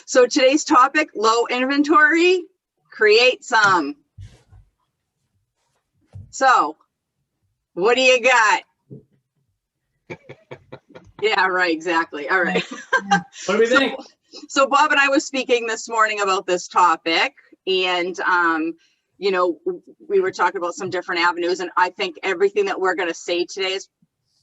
So today's topic, low inventory, create some. So what do you got? Yeah, right, exactly. All right. What do we think? So Bob and I was speaking this morning about this topic, and you know, we were talking about some different avenues, and I think everything that we're going to say today is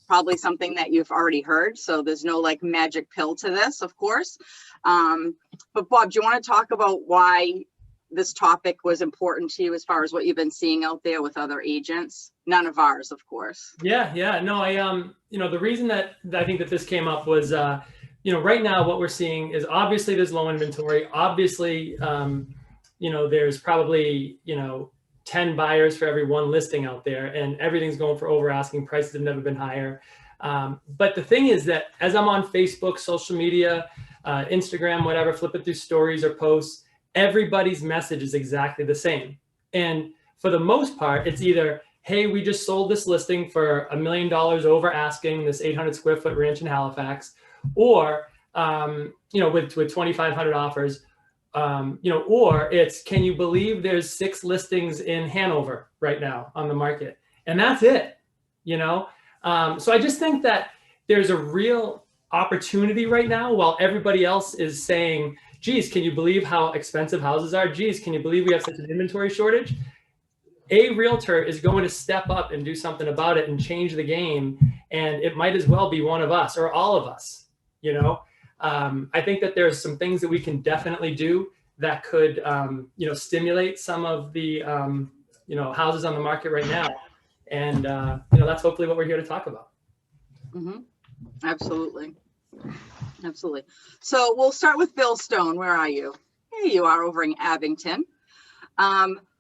probably something that you've already heard. So there's no like magic pill to this, of course. But Bob, do you want to talk about why this topic was important to you as far as what you've been seeing out there with other agents? None of ours, of course. Yeah. No, you know, the reason that I think that this came up was, you know, right now what we're seeing is obviously there's low inventory. Obviously, you know, there's probably, you know, 10 buyers for every one listing out there, and everything's going for over asking. Prices have never been higher. But the thing is that as I'm on Facebook, social media, Instagram, whatever, flipping through stories or posts, everybody's message is exactly the same. And for the most part, it's either, hey, we just sold this listing for $1 million over asking, this 800 square foot ranch in Halifax, or, you know, with 2,500 offers, you know, or it's, can you believe there's 6 listings in Hanover right now on the market? And that's it, you know? So I just think that there's a real opportunity right now while everybody else is saying, geez, can you believe how expensive houses are? Geez, can you believe we have such an inventory shortage? A realtor is going to step up and do something about it and change the game. And it might as well be one of us or all of us, you know? I think that there's some things that we can definitely do that could, you know, stimulate some of the, you know, houses on the market right now. And, you know, that's hopefully what we're here to talk about. Mm-hmm. Absolutely. Absolutely. So we'll start with Bill Stone. Where are you? Here you are over in Abington.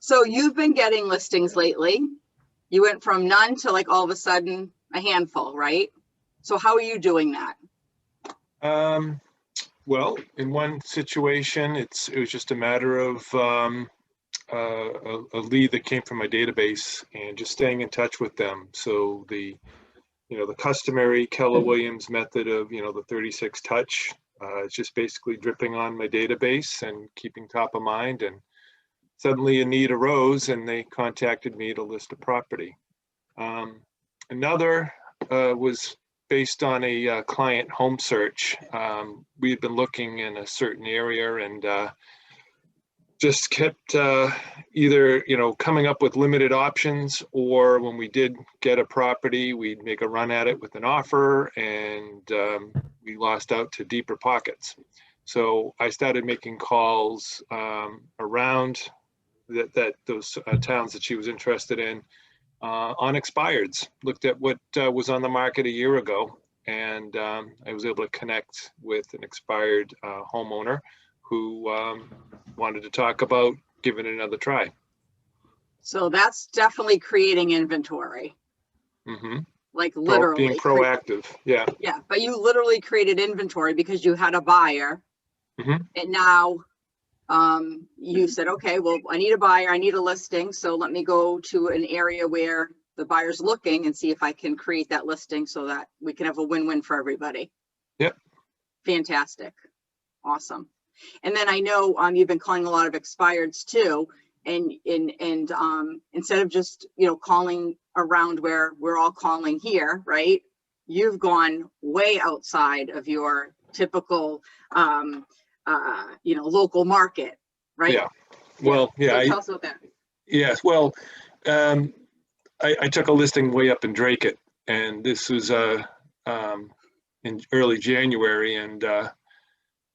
So you've been getting listings lately. You went from none to like all of a sudden a handful, right? So how are you doing that? Well, in one situation, it was just a matter of a lead that came from my database and just staying in touch with them. So the customary Keller Williams method of, you know, the 36 touch, it's just basically dripping on my database and keeping top of mind. And suddenly a need arose and they contacted me to list a property. Another was based on a client home search. We had been looking in a certain area and just kept either, you know, coming up with limited options, or when we did get a property, we'd make a run at it with an offer, and we lost out to deeper pockets. So I started making calls around those towns that she was interested in on expireds. Looked at what was on the market a year ago, and I was able to connect with an expired homeowner who wanted to talk about giving it another try. So that's definitely creating inventory. Mm-hmm. Like literally. Being proactive, yeah. Yeah, but you literally created inventory because you had a buyer. Mm-hmm. And now you said, okay, well, I need a buyer, I need a listing. So let me go to an area where the buyer's looking and see if I can create that listing so that we can have a win-win for everybody. Yep. Fantastic. Awesome. And then I know you've been calling a lot of expireds too, and instead of just, you know, calling around where we're all calling here, right? You've gone way outside of your typical, you know, local market, right? Yeah. Well, yeah. So tell us about that. Yes. Well, I took a listing way up in Drake, and this was in early January, and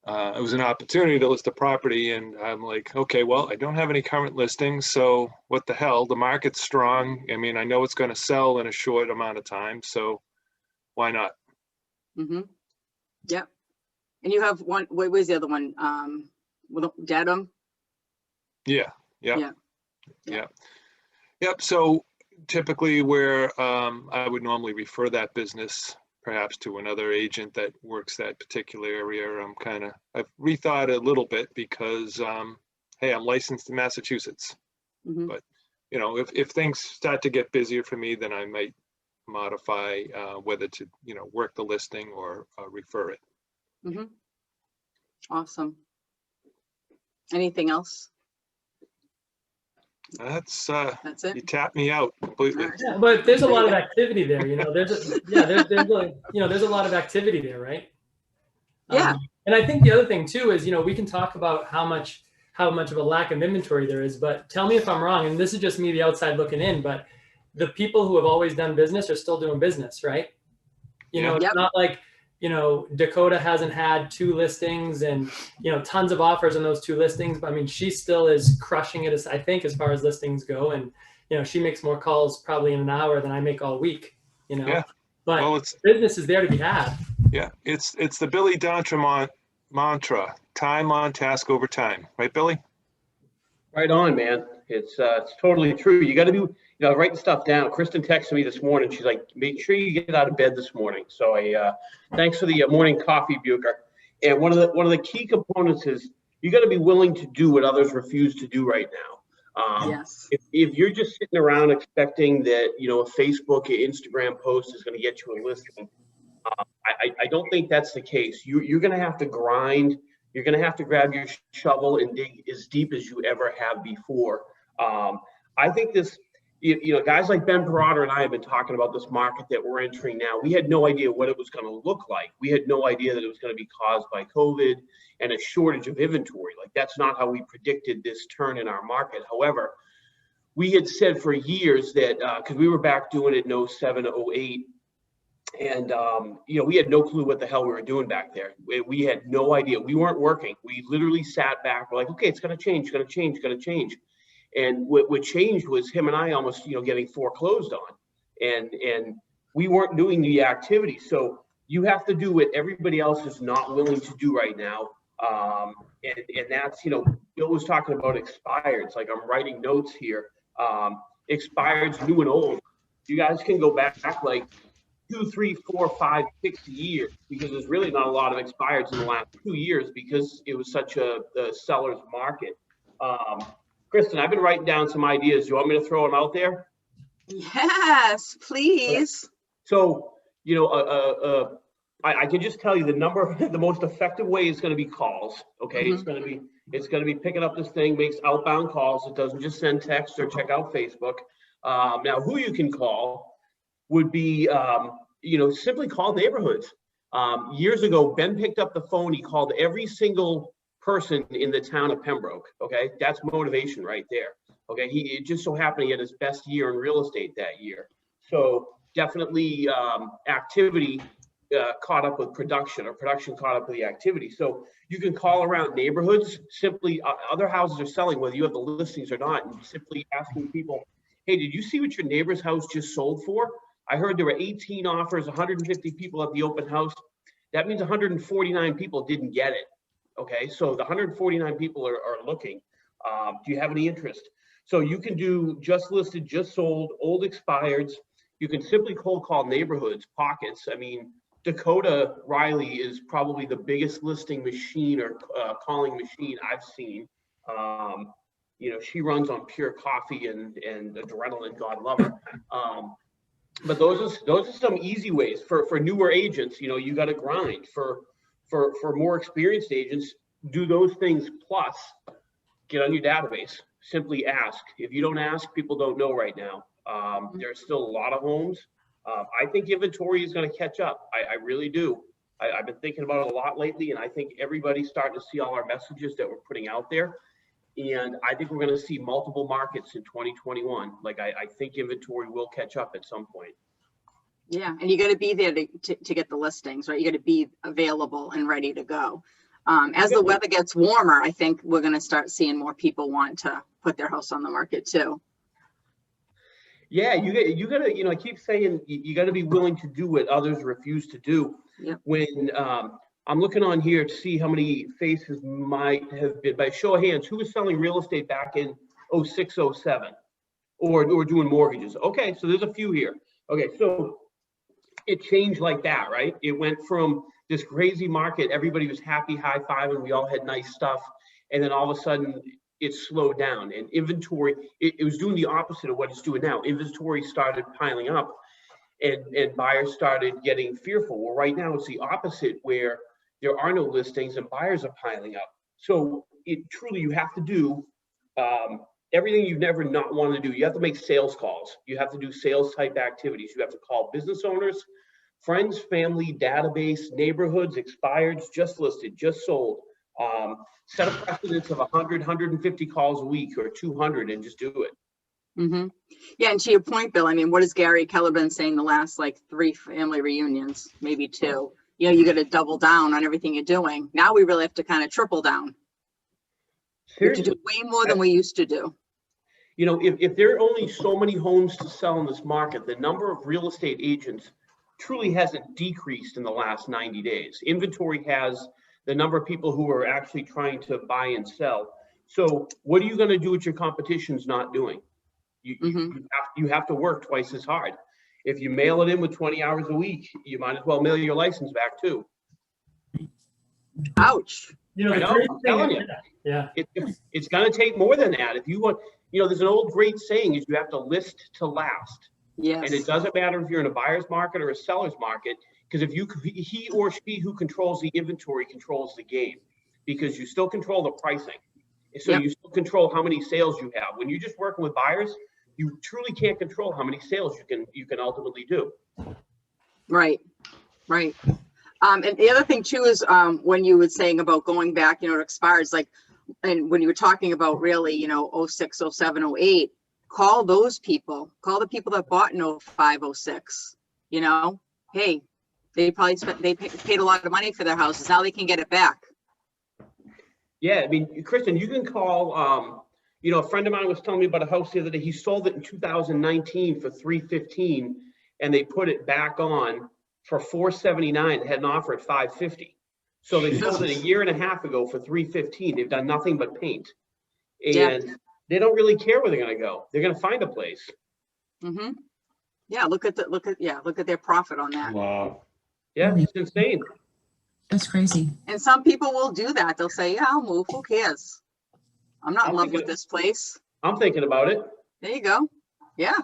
it was an opportunity to list a property, and I'm like, okay, well, I don't have any current listings, so what the hell? The market's strong. I mean, I know it's going to sell in a short amount of time, so why not? Mm-hmm. Yep. And you have one. What was the other one? Dedham. Yeah. Yep. So typically, where I would normally refer that business perhaps to another agent that works that particular area, I've rethought a little bit because, hey, I'm licensed in Massachusetts. Mm-hmm. But, you know, if things start to get busier for me, then I might modify whether to, you know, work the listing or refer it. Mm-hmm. Awesome. Anything else? That's it. you tapped me out completely. All right. Yeah, but there's a lot of activity there, you know, there's a lot of activity there, right? Yeah. And I think the other thing too is, you know, we can talk about how much of a lack of inventory there is, but tell me if I'm wrong, and this is just me, the outside looking in, but the people who have always done business are still doing business, right? You know, it's not like, you know, Dakota hasn't had 2 listings and, you know, tons of offers on those 2 listings. But I mean, she still is crushing it, as I think, as far as listings go. And, you know, she makes more calls probably in an hour than I make all week, you know. Yeah. But Well, business is there to be had. Yeah, it's the Billy D'Entremont mantra: time on task over time. Right, Billy? Right on, man. It's totally true. You got to do, writing stuff down. Kristen texted me this morning. She's like, make sure you get out of bed this morning. So thanks for the morning coffee, Bucher. And one of the key components is you got to be willing to do what others refuse to do right now. Yes. If you're just sitting around expecting that, a Facebook or Instagram post is going to get you a listing, I don't think that's the case. You're going to have to grind. You're going to have to grab your shovel and dig as deep as you ever have before. I think this, guys like Ben Parada and I have been talking about this market that we're entering now. We had no idea what it was going to look like. We had no idea that it was going to be caused by COVID and a shortage of inventory. Like, that's not how we predicted this turn in our market. However, we had said for years that, because we were back doing it in 07, 08, and, we had no clue what the hell we were doing back there. We had no idea. We weren't working. We literally sat back. We're like, okay, it's going to change, going to change, going to change. And what changed was him and I almost, getting foreclosed on. And we weren't doing the activity. So you have to do what everybody else is not willing to do right now. And that's, Bill was talking about expireds. Like, I'm writing notes here. Expireds, new and old. You guys can go back like 2, 3, 4, 5, 6 years, because there's really not a lot of expireds in the last 2 years because it was such a seller's market. Kristen, I've been writing down some ideas. Do you want me to throw them out there? Yes, please. So, I can just tell you the most effective way is going to be calls. Okay. Mm-hmm. It's going to be picking up this thing, makes outbound calls. It doesn't just send text or check out Facebook. Now, who you can call would be, simply call neighborhoods. Years ago, Ben picked up the phone. He called every single person in the town of Pembroke. Okay, that's motivation right there. Okay, it just so happened he had his best year in real estate that year. So definitely activity caught up with production, or production caught up with the activity. So you can call around neighborhoods. Simply, other houses are selling, whether you have the listings or not, and simply asking people, hey, did you see what your neighbor's house just sold for? I heard there were 18 offers, 150 people at the open house. That means 149 people didn't get it. Okay, so the 149 people are looking. Do you have any interest? So you can do just listed, just sold, old expireds. You can simply cold call neighborhoods, pockets. I mean, Dakota Riley is probably the biggest listing machine or calling machine I've seen. She runs on pure coffee and adrenaline, God love her. But those are some easy ways for newer agents. You got to grind. For more experienced agents, do those things plus get on your database. Simply ask. If you don't ask, people don't know right now. There's still a lot of homes. I think inventory is going to catch up. I really do. I've been thinking about it a lot lately, and I think everybody's starting to see all our messages that we're putting out there. And I think we're going to see multiple markets in 2021. Like, I think inventory will catch up at some point. Yeah, and you got to be there to get the listings, right? You got to be available and ready to go. As the weather gets warmer, I think we're going to start seeing more people want to put their house on the market too. Yeah, you got to, I keep saying you got to be willing to do what others refuse to do. Yep. When I'm looking on here to see how many faces might have been, by show of hands, who was selling real estate back in 06, 07 or doing mortgages? Okay, so there's a few here. Okay, so it changed like that, right? It went from this crazy market, everybody was happy, high-fiving, we all had nice stuff, and then all of a sudden it slowed down, and inventory, it was doing the opposite of what it's doing now. Inventory started piling up, and buyers started getting fearful. Well, right now it's the opposite, where there are no listings and buyers are piling up. So it truly, you have to do everything you've never not wanted to do. You have to make sales calls. You have to do sales type activities. You have to call business owners, friends, family, database, neighborhoods, expireds, just listed, just sold. Set a precedence of 100, 150 calls a week or 200 and just do it. Mm-hmm. Yeah, and to your point, Bill, I mean, what has Gary Keller been saying the last like 3 family reunions, maybe 2? You know, you got to double down on everything you're doing. Now we really have to kind of triple down. We have to do way more than we used to do. You know, if there are only so many homes to sell in this market, the number of real estate agents truly hasn't decreased in the last 90 days. Inventory has. The number of people who are actually trying to buy and sell. So what are you going to do with your competition's not doing? You have to work twice as hard. If you mail it in with 20 hours a week, you might as well mail your license back too. Ouch. You know, I know, I'm telling you. Yeah. It's going to take more than that. If you want, you know, there's an old great saying is you have to list to last. Yes. And it doesn't matter if you're in a buyer's market or a seller's market, because if he or she who controls the inventory controls the game, because you still control the pricing. So you still control how many sales you have. When you're just working with buyers, you truly can't control how many sales you can ultimately do. Right. Right. And the other thing too is when you were saying about going back, you know, it expires, like, and when you were talking about really, you know, 06, 07, 08, call those people, call the people that bought in 05, 06, you know, hey, they probably paid a lot of money for their houses. Now they can get it back. Yeah, I mean, Kristen, you can call, you know, a friend of mine was telling me about a house the other day. He sold it in 2019 for $315 and they put it back on for $479. It had an offer at $550. So they sold it a year and a half ago for $315. They've done nothing but paint. And they don't really care where they're going to go. They're going to find a place. Mm-hmm. Yeah, look at their profit on that. Wow. Yeah, it's insane. That's crazy. And some people will do that. They'll say, yeah, I'll move. Who cares? I'm not in love with this place. I'm thinking about it. There you go. Yeah.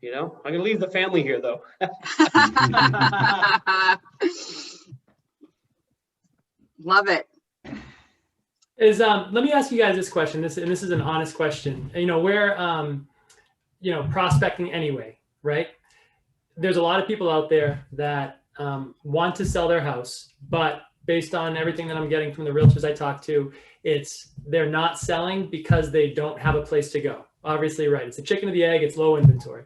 You know, I'm gonna leave the family here though. Love it. Let me ask you guys this question. This is an honest question. You know, we're you know, prospecting anyway, right? There's a lot of people out there that want to sell their house, but based on everything that I'm getting from the realtors I talk to, they're not selling because they don't have a place to go. Obviously, right? It's a chicken or the egg. It's low inventory.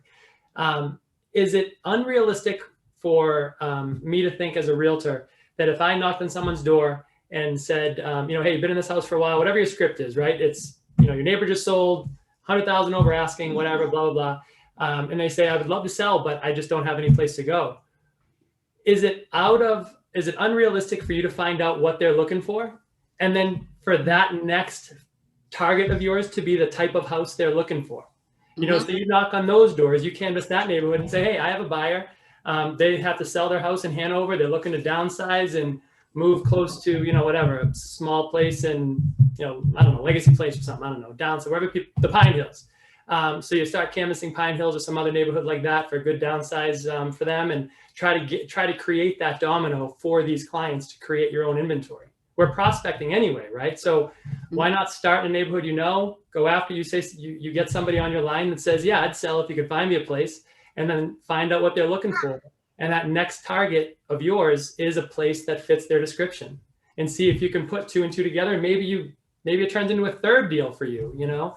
Is it unrealistic for me to think as a realtor that if I knocked on someone's door and said, you know, hey, you've been in this house for a while, whatever your script is, right? It's, you know, your neighbor just sold 100,000 over asking, whatever, blah, blah, blah. And they say, I would love to sell, but I just don't have any place to go. Is it unrealistic for you to find out what they're looking for? And then for that next target of yours to be the type of house they're looking for? You know, so you knock on those doors, you canvass that neighborhood and say, hey, I have a buyer. They have to sell their house in Hanover. They're looking to downsize and move close to, you know, whatever, a small place in, you know, I don't know, Legacy Place or something, I don't know, down, so wherever people, the Pine Hills. So you start canvassing Pine Hills or some other neighborhood like that for a good downsize for them, and try to create that domino for these clients to create your own inventory. We're prospecting anyway, right? So why not start in a neighborhood you know, go after, you say, you get somebody on your line that says, yeah, I'd sell if you could find me a place, and then find out what they're looking for. And that next target of yours is a place that fits their description, and see if you can put 2 and 2 together. Maybe it turns into a third deal for you, you know?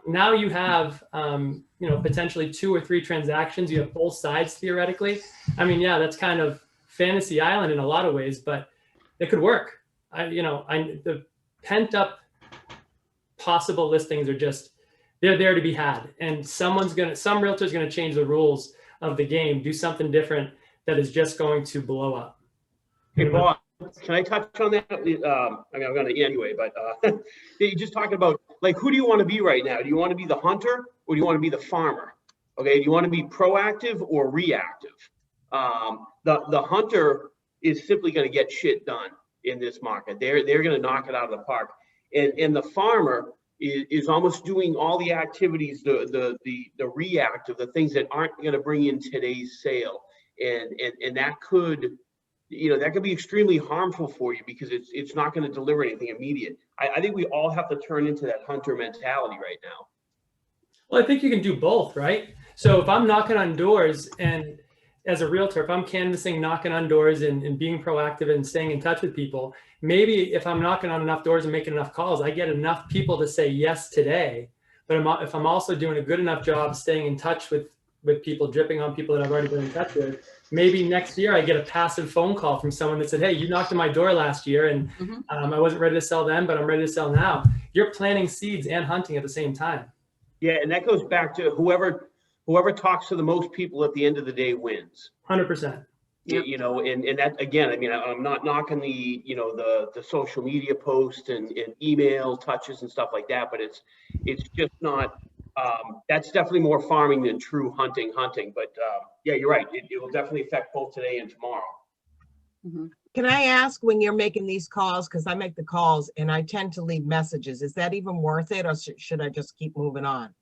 Now you have, you know, potentially 2 or 3 transactions. You have both sides theoretically. I mean, yeah, that's kind of fantasy island in a lot of ways, but it could work. The pent up possible listings are just, they're there to be had. And some realtor's going to change the rules of the game, do something different that is just going to blow up. Hey, Bob, can I touch on that? I mean, I'm going to anyway, but you're just talking about, like, who do you want to be right now? Do you want to be the hunter or do you want to be the farmer? Okay, do you want to be proactive or reactive? The hunter is simply going to get shit done in this market. They're going to knock it out of the park. And the farmer is almost doing all the activities, the reactive, the things that aren't going to bring in today's sale. And that could, you know, that could be extremely harmful for you because it's not going to deliver anything immediate. I think we all have to turn into that hunter mentality right now. Well, I think you can do both, right? So if I'm knocking on doors, and as a realtor, if I'm canvassing, knocking on doors and being proactive and staying in touch with people, maybe if I'm knocking on enough doors and making enough calls, I get enough people to say yes today. But if I'm also doing a good enough job staying in touch with people, dripping on people that I've already been in touch with, maybe next year I get a passive phone call from someone that said, hey, you knocked on my door last year and I wasn't ready to sell then, but I'm ready to sell now. You're planting seeds and hunting at the same time. Yeah, and that goes back to whoever talks to the most people at the end of the day wins. 100%. Yep. You know, and that, again, I mean, I'm not knocking the, you know, the social media posts and email touches and stuff like that, but it's just not, that's definitely more farming than true hunting. But yeah, you're right. It will definitely affect both today and tomorrow. Can I ask, when you're making these calls, because I make the calls and I tend to leave messages, is that even worth it, or should I just keep moving on?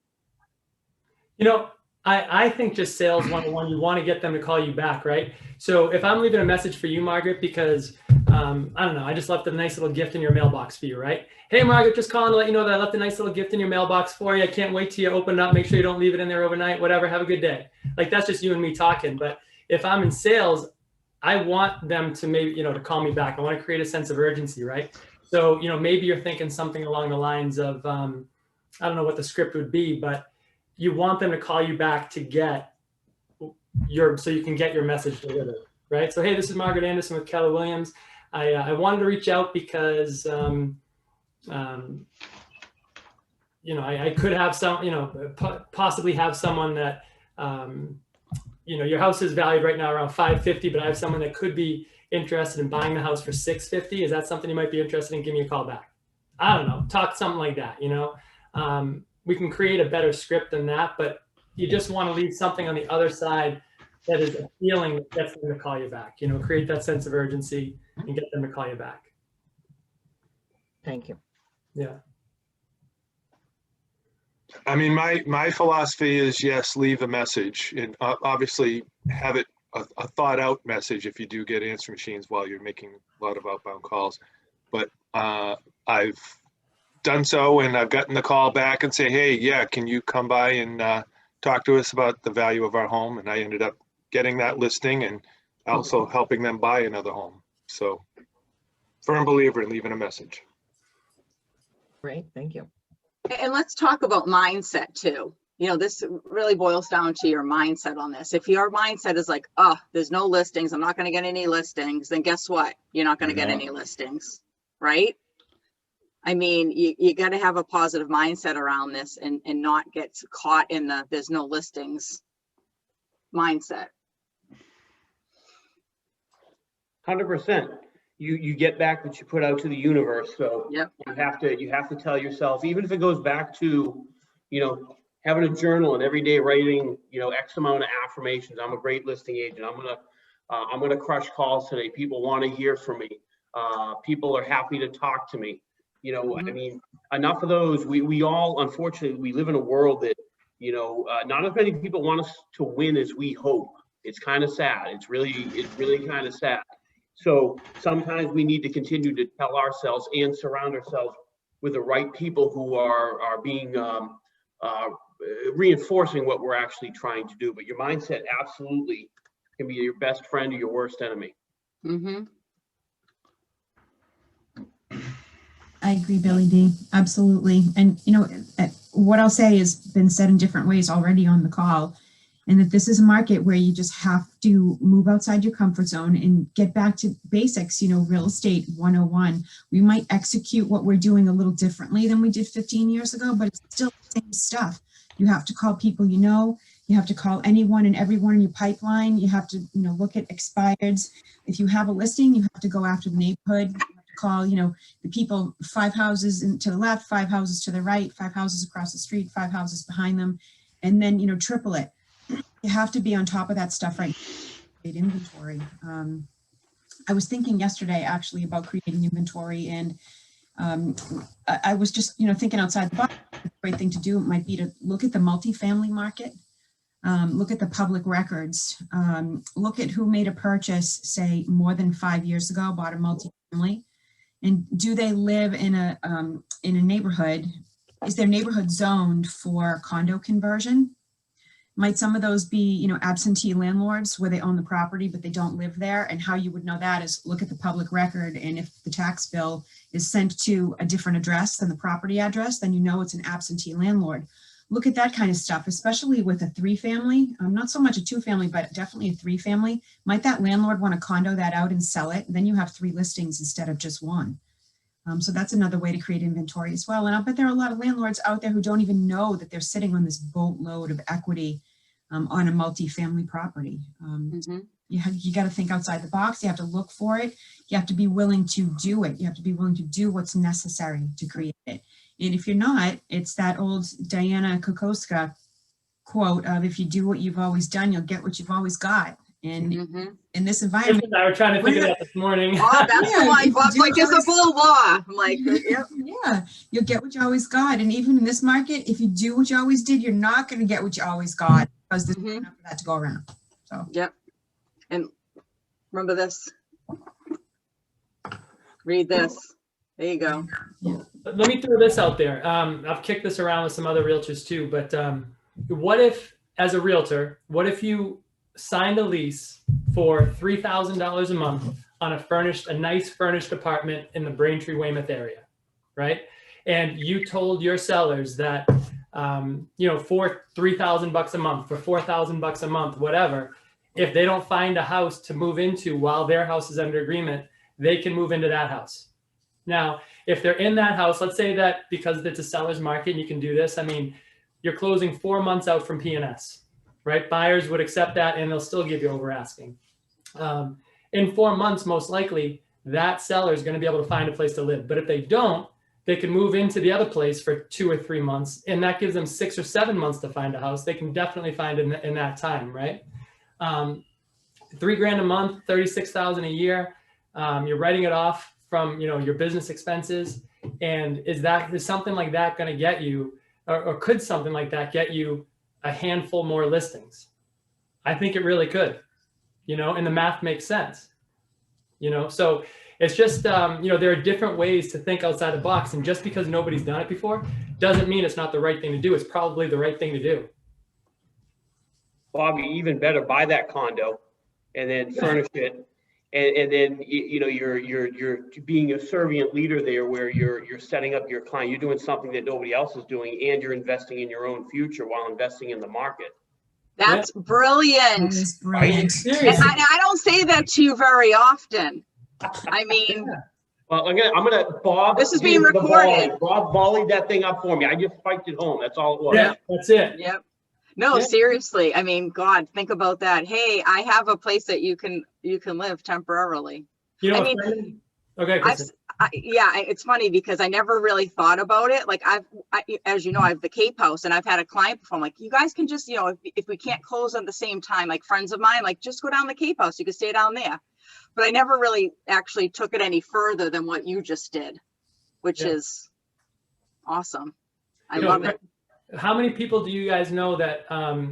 You know, I think just sales 101, you want to get them to call you back, right? So if I'm leaving a message for you, Margaret, because I don't know, I just left a nice little gift in your mailbox for you, right? Hey, Margaret, just calling to let you know that I left a nice little gift in your mailbox for you. I can't wait till you open it up. Make sure you don't leave it in there overnight, whatever. Have a good day. Like, that's just you and me talking. But if I'm in sales, I want them to maybe, you know, to call me back. I want to create a sense of urgency, right? So, you know, maybe you're thinking something along the lines of, I don't know what the script would be, but you want them to call you back to get so you can get your message delivered, right? So, hey, this is Margaret Anderson with Keller Williams. I wanted to reach out because, you know, I could have some, you know, possibly have someone that, you know, your house is valued right now around $550, but I have someone that could be interested in buying the house for $650. Is that something you might be interested in? Give me a call back. I don't know, talk something like that, you know? We can create a better script than that, but you just want to leave something on the other side that is appealing, that gets them to call you back, you know, create that sense of urgency and get them to call you back. Thank you. Yeah. I mean, my philosophy is, yes, leave a message, and obviously have it a thought out message if you do get answer machines while you're making a lot of outbound calls. But I've done so, and I've gotten the call back and say, hey, yeah, can you come by and talk to us about the value of our home? And I ended up getting that listing and also helping them buy another home. So firm believer in leaving a message. Great, thank you. And let's talk about mindset too. You know, this really boils down to your mindset on this. If your mindset is like, oh, there's no listings, I'm not going to get any listings, then guess what? You're not going to get any listings, right? I mean, you got to have a positive mindset around this and not get caught in the there's no listings mindset. 100%. You get back what you put out to the universe. So Yep. you have to tell yourself, even if it goes back to, you know, having a journal and every day writing, you know, X amount of affirmations. I'm a great listing agent. I'm gonna crush calls today. People want to hear from me. People are happy to talk to me. You know, I mean, enough of those. We all, unfortunately, we live in a world that, you know, not as many people want us to win as we hope. It's kind of sad. It's really kind of sad. So sometimes we need to continue to tell ourselves and surround ourselves with the right people who are being reinforcing what we're actually trying to do. But your mindset absolutely can be your best friend or your worst enemy. I agree, Billy D. Absolutely. And, you know, what I'll say has been said in different ways already on the call, and that this is a market where you just have to move outside your comfort zone and get back to basics, you know, real estate 101. We might execute what we're doing a little differently than we did 15 years ago, but it's still the same stuff. You have to call people you know, you have to call anyone and everyone in your pipeline. You have to, you know, look at expireds. If you have a listing, you have to go after the neighborhood. You have to call, you know, the people 5 houses to the left, 5 houses to the right, 5 houses across the street, 5 houses behind them, and then, you know, triple it. You have to be on top of that stuff, right? Create inventory. I was thinking yesterday actually about creating inventory, and I was just, you know, thinking outside the box. A great thing to do might be to look at the multifamily market, look at the public records, look at who made a purchase, say more than 5 years ago, bought a multifamily, And do they live in a neighborhood? Is their neighborhood zoned for condo conversion? Might some of those be, you know, absentee landlords where they own the property, but they don't live there? And how you would know that is look at the public record. And if the tax bill is sent to a different address than the property address, then you know it's an absentee landlord. Look at that kind of stuff, especially with a 3-family, not so much a 2-family, but definitely a 3-family. Might that landlord want to condo that out and sell it? Then you have 3 listings instead of just 1. So that's another way to create inventory as well. And I'll bet there are a lot of landlords out there who don't even know that they're sitting on this boatload of equity on a multi-family property. You got to think outside the box. You have to look for it. You have to be willing to do it. You have to be willing to do what's necessary to create it. And if you're not, it's that old Diana Kokoska quote of, if you do what you've always done, you'll get what you've always got. And in this environment, I were trying to think of that this morning. Oh, that's Yeah, the one. you Bob's do like, it's a always- bull law. I'm like, yep. yeah, you'll get what you always got. And even in this market, if you do what you always did, you're not going to get what you always got because there's enough for that to go around. So Yep. And remember this. Read this. There you go. Let me throw this out there. I've kicked this around with some other realtors too, but what if, as a realtor, what if you signed a lease for $3,000 a month on a nice furnished apartment in the Braintree Weymouth area, right? And you told your sellers that, you know, for $3,000 a month, for $4,000 a month, whatever, if they don't find a house to move into while their house is under agreement, they can move into that house. Now, if they're in that house, let's say that because it's a seller's market and you can do this, I mean, you're closing 4 months out from P&S, right? Buyers would accept that and they'll still give you over asking. In 4 months, most likely, that seller is going to be able to find a place to live. But if they don't, they can move into the other place for 2 or 3 months, and that gives them 6 or 7 months to find a house. They can definitely find it in that time, right? $3,000 a month, $36,000 a year. You're writing it off from, you know, your business expenses. And is something like that going to get you, or could something like that get you a handful more listings? I think it really could, you know, and the math makes sense, you know. So it's just, you know, there are different ways to think outside the box, and just because nobody's done it before doesn't mean it's not the right thing to do. It's probably the right thing to do. Bobby, even better, buy that condo and then furnish it. And then, you know, you're being a servant leader there, where you're setting up your client. You're doing something that nobody else is doing, and you're investing in your own future while investing in the market. That's brilliant. that is brilliant. And Seriously. I don't say that to you very often. I mean, Well, I'm gonna Bob. This is being gave the recorded. volley. Bob volleyed that thing up for me. I just spiked it home. That's all it was. Yeah, that's it. yep. No, Yeah. seriously. I mean, God, think about that. Hey, I have a place that you can live temporarily. You know, I mean, okay, Kristen. Yeah, it's funny because I never really thought about it. Like as you know, I have the Cape House, and I've had a client before. I'm like, you guys can just, you know, if we can't close at the same time, like friends of mine, like just go down the Cape House. You can stay down there. But I never really actually took it any further than what you just did, which Yeah. is awesome. I You know, love it. How many people do you guys know that,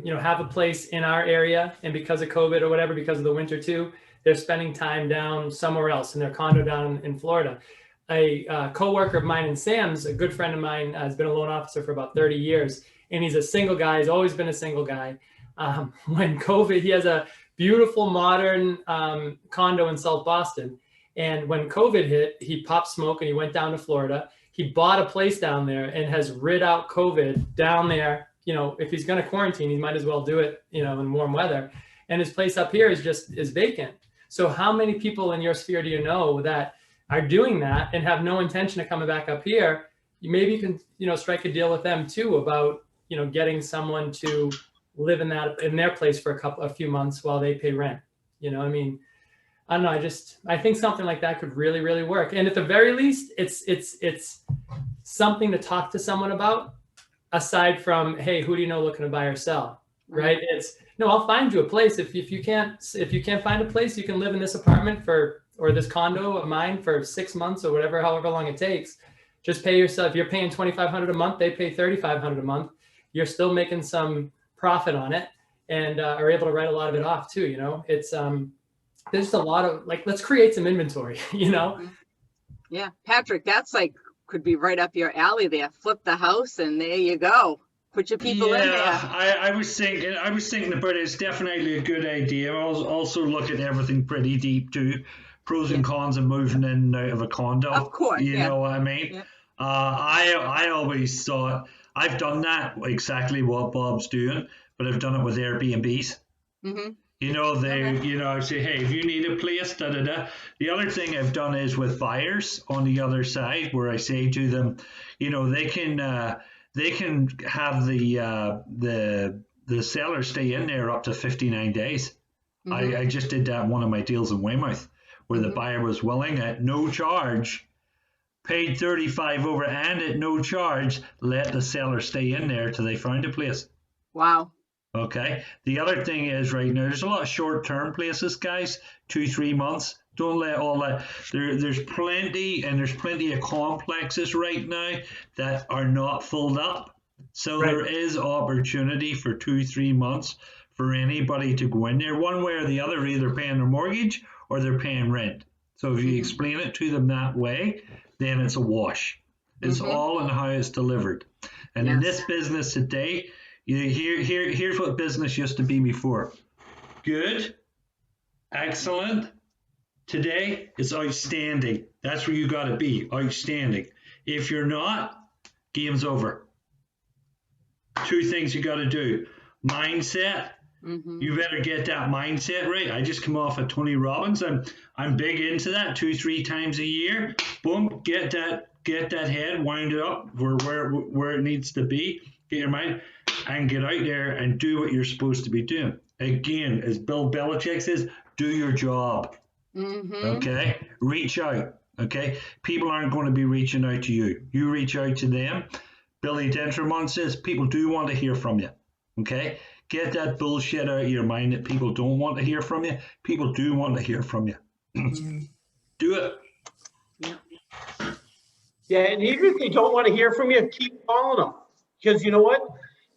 you know, have a place in our area, and because of COVID or whatever, because of the winter too, they're spending time down somewhere else in their condo down in Florida? A coworker of mine and Sam's, a good friend of mine, has been a loan officer for about 30 years, and he's a single guy. He's always been a single guy. When COVID, he has a beautiful modern condo in South Boston. And when COVID hit, he popped smoke and he went down to Florida. He bought a place down there and has rid out COVID down there. You know, if he's going to quarantine, he might as well do it, you know, in warm weather. And his place up here is vacant. So how many people in your sphere do you know that are doing that and have no intention of coming back up here? Maybe you can, you know, strike a deal with them too about, you know, getting someone to live in their place for a few months while they pay rent. You know, I mean, I don't know. I think something like that could really, really work. And at the very least, it's something to talk to someone about, aside from, hey, who do you know looking to buy or sell, right? It's, no, I'll find you a place. If you can't find a place, you can live in this apartment or this condo of mine for 6 months or however long it takes. Just pay yourself. If you're paying $2,500 a month, they pay $3,500 a month. You're still making some profit on it, and are able to write a lot of it off too. You know, it's there's just a lot of, like, let's create some inventory, you know? Yeah, Patrick, that's like, could be right up your alley there. Flip the house and there you go. Put your people in there. I was thinking about it. It's definitely a good idea. I was also looking at everything pretty deep too. Pros and cons of moving in and out of a condo. Of course, You yeah. know what I mean? Yeah. I always thought I've done that exactly what Bob's doing, but I've done it with Airbnbs. Mm-hmm. You know, Okay. I say, hey, if you need a place, da da da. The other thing I've done is with buyers on the other side, where I say to them, you know, they can have the seller stay in there up to 59 days. Mhm. I just did that in one of my deals in Weymouth, where the buyer was willing at no charge, paid 35 over, and at no charge, let the seller stay in there till they found a place. Wow. Okay. The other thing is right now, there's a lot of short-term places, guys, 2-3 months. Don't let all that. There's plenty, and there's plenty of complexes right now that are not filled up. So Right. there is opportunity for 2-3 months for anybody to go in there, one way or the other, either paying their mortgage or they're paying rent. So if you explain it to them that way, then it's a wash. It's all in how it's delivered. And in this business today, here's what business used to be before. Good, excellent. Today, it's outstanding. That's where you got to be, outstanding. If you're not, game's over. 2 things you got to do. Mindset. You better get that mindset right. I just come off of Tony Robbins. I'm big into that 2-3 times a year. Boom, get that head, wind it up where it needs to be. Get your mind and get out there and do what you're supposed to be doing. Again, as Bill Belichick says, do your job. Okay, reach out. Okay, people aren't going to be reaching out to you. You reach out to them. Billy Dentermont says people do want to hear from you. Okay, get that bullshit out of your mind that people don't want to hear from you. People do want to hear from you. Do it. Yeah, and even if they don't want to hear from you, keep calling them. Because you know what?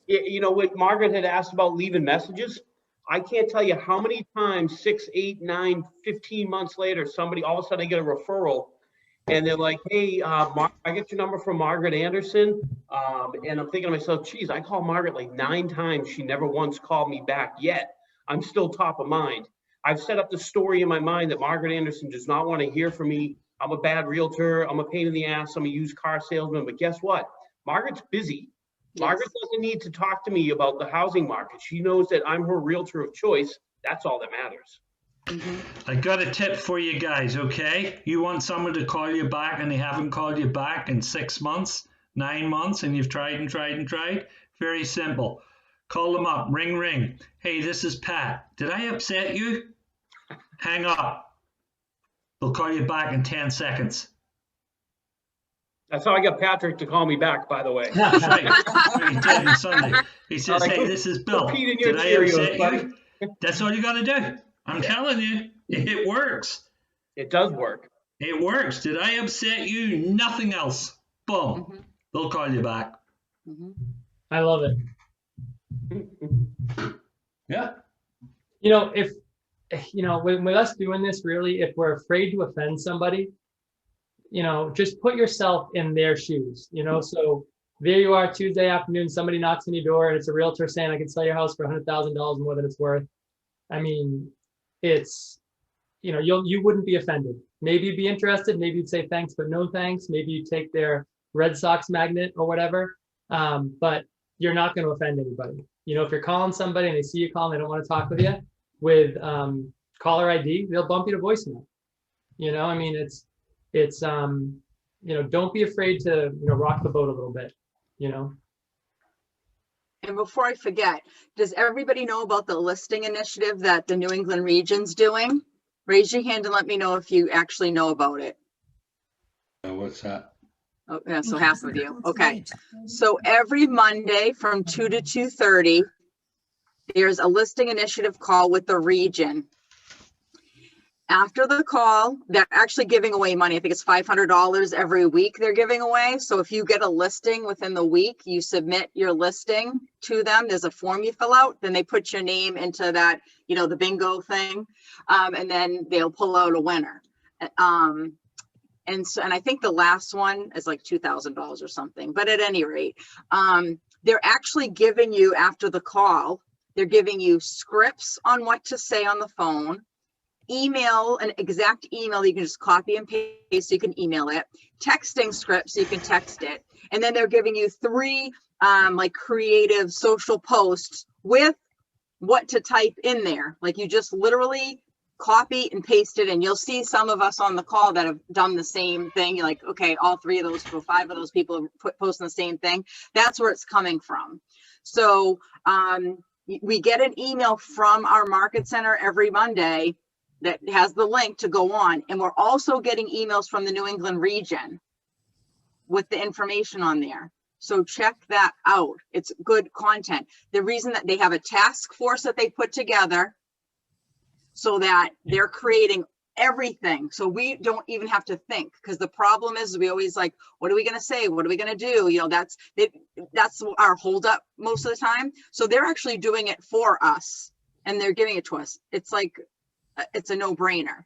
You know what Margaret had asked about leaving messages? I can't tell you how many times 6, 8, 9, 15 months later, somebody all of a sudden I get a referral and they're like, hey, I get your number from Margaret Anderson. And I'm thinking to myself, geez, I called Margaret like 9 times. She never once called me back yet. I'm still top of mind. I've set up the story in my mind that Margaret Anderson does not want to hear from me. I'm a bad realtor. I'm a pain in the ass. I'm a used car salesman. But guess what? Margaret's busy. Margaret doesn't need to talk to me about the housing market. She knows that I'm her realtor of choice. That's all that matters. I got a tip for you guys, okay? You want someone to call you back and they haven't called you back in 6 months, 9 months, and you've tried and tried and tried? Very simple. Call them up, ring, ring. Hey, this is Pat. Did I upset you? Hang up. They'll call you back in 10 seconds. That's how I got Patrick to call me back, by the way. That's right. He did on Sunday. He says, All right, hey, this is Bill. repeat in your Did I Cheerios, upset buddy. you? That's all you got to do. I'm telling you, it works. It does work. It works. Did I upset you? Nothing else. Boom. They'll call you back. I love it. Yeah. You know, if, you know, with us doing this, really, if we're afraid to offend somebody, you know, just put yourself in their shoes, you know. So there you are, Tuesday afternoon, somebody knocks on your door and it's a realtor saying, I can sell your house for $100,000 more than it's worth. I mean, it's, you know, you wouldn't be offended. Maybe you'd be interested. Maybe you'd say thanks, but no thanks. Maybe you take their Red Sox magnet or whatever. But you're not going to offend anybody. You know, if you're calling somebody and they see you calling, they don't want to talk with you, with caller ID, they'll bump you to voicemail. You know, I mean, it's you know, don't be afraid to, you know, rock the boat a little bit, you know. And before I forget, does everybody know about the listing initiative that the New England region's doing? Raise your hand and let me know if you actually know about it. What's that? Oh, yeah, so half of you. Okay. So every Monday from 2 to 2:30, there's a listing initiative call with the region. After the call, they're actually giving away money. I think it's $500 every week they're giving away. So if you get a listing within the week, you submit your listing to them. There's a form you fill out. Then they put your name into that, you know, the bingo thing. And then they'll pull out a winner. And so, and I think the last one is like $2,000 or something, but at any rate, they're actually giving you, after the call, they're giving you scripts on what to say on the phone, email, an exact email you can just copy and paste, so you can email it, texting scripts, so you can text it. And then they're giving you 3 like creative social posts with what to type in there. Like you just literally copy and paste it, and you'll see some of us on the call that have done the same thing. You're like, okay, all 3 of those, 5 of those people are posting the same thing. That's where it's coming from. So we get an email from our market center every Monday that has the link to go on. And we're also getting emails from the New England region with the information on there. So check that out. It's good content. The reason that they have a task force that they put together so that they're creating everything. So we don't even have to think, because the problem is we always like, what are we going to say? What are we going to do? You know, that's our holdup most of the time. So they're actually doing it for us and they're giving it to us. It's like, it's a no-brainer.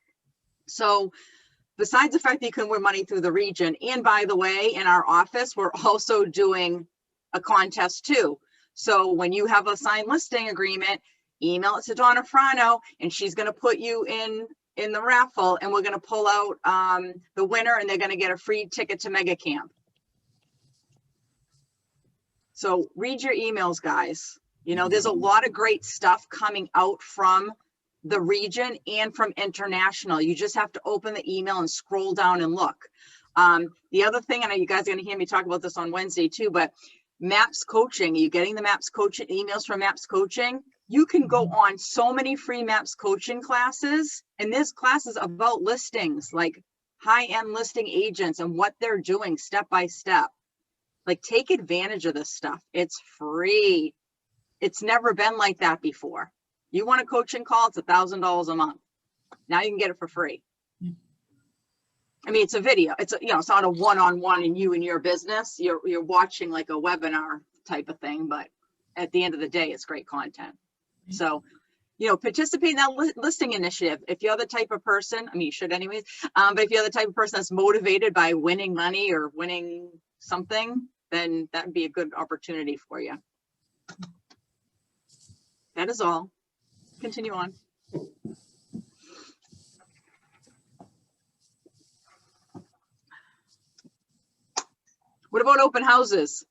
So besides the fact that you can win money through the region, and by the way, in our office, we're also doing a contest too. So when you have a signed listing agreement, email it to Donna Frano, and she's going to put you in the raffle, and we're going to pull out the winner, and they're going to get a free ticket to Mega Camp. So read your emails, guys. You know, there's a lot of great stuff coming out from the region and from international. You just have to open the email and scroll down and look. The other thing, I know you guys are going to hear me talk about this on Wednesday too, but MAPS coaching, are you getting the MAPS coaching emails from MAPS coaching? You can go on so many free MAPS coaching classes, and there's classes about listings, like high-end listing agents and what they're doing step by step. Like, take advantage of this stuff. It's free. It's never been like that before. You want a coaching call, it's $1,000 a month. Now you can get it for free. I mean, it's a video. It's a, you know, it's not a one-on-one in you and your business. You're watching like a webinar type of thing, but at the end of the day, it's great content. So, you know, participate in that listing initiative. If you're the type of person, I mean, you should anyways, but if you're the type of person that's motivated by winning money or winning something, then that would be a good opportunity for you. That is all. Continue on. What about open houses?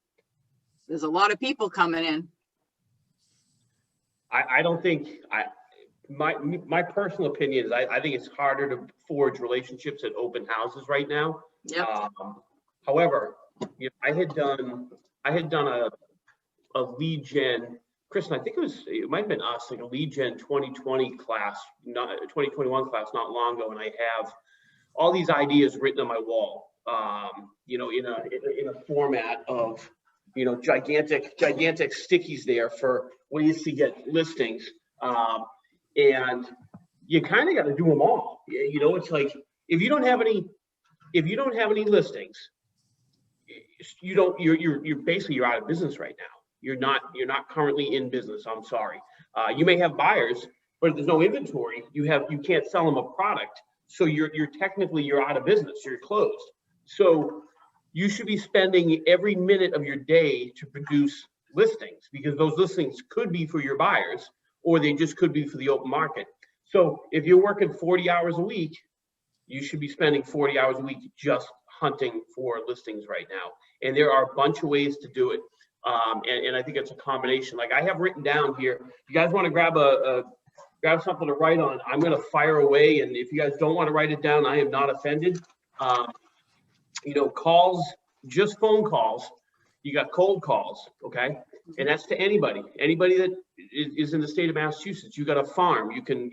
There's a lot of people coming in. I don't think, my personal opinion is I think it's harder to forge relationships at open houses right now. Yep. However, you know, I had done a lead gen, Kristen, I think it might have been us, like a lead gen 2020 class, not 2021 class, not long ago, and I have all these ideas written on my wall. You know, in a format of, you know, gigantic stickies there for ways to get listings. And you kind of got to do them all. You know, it's like, if you don't have any listings, you're basically, you're out of business right now. You're not currently in business. I'm sorry. You may have buyers, but if there's no inventory, you can't sell them a product. So you're technically out of business. You're closed. So you should be spending every minute of your day to produce listings, because those listings could be for your buyers, or they just could be for the open market. So if you're working 40 hours a week, you should be spending 40 hours a week just hunting for listings right now. And there are a bunch of ways to do it. And I think it's a combination. Like I have written down here, you guys want to grab something to write on, I'm going to fire away. And if you guys don't want to write it down, I am not offended. You know, calls, just phone calls. You got cold calls, okay? And that's to anybody that is in the state of Massachusetts. You got a farm, you can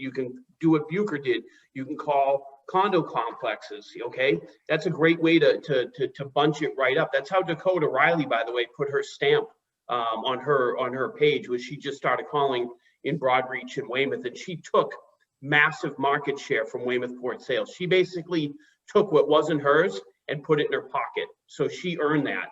do what Bucher did. You can call condo complexes, okay? That's a great way to bunch it right up. That's how Dakota Riley, by the way, put her stamp on her page, was she just started calling in Broadreach and Weymouth, and she took massive market share from Weymouth Port Sales. She basically took what wasn't hers and put it in her pocket. So she earned that.